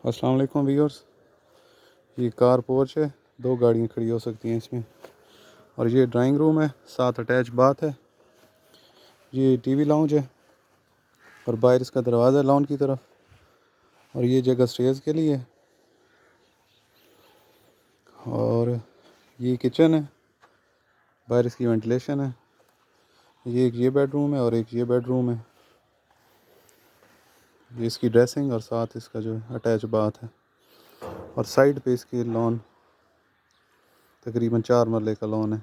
अस्सलाम वालेकुम व्यूअर्स। ये कार पोर्च है, 2 गाड़ियाँ खड़ी हो सकती हैं इसमें। और ये ड्राइंग रूम है, साथ अटैच बाथ है। ये टीवी लाउंज है और बाहर इसका दरवाज़ा है लॉन की तरफ। और ये जगह स्टेयर्स के लिए है। और ये किचन है, बाहर इसकी वेंटिलेशन है। एक ये बेडरूम है और एक ये बेडरूम है। ये इसकी ड्रेसिंग और साथ इसका जो अटैच बाथ है। और साइड पे इसकी लॉन, तकरीबन 4 मरले का लॉन है।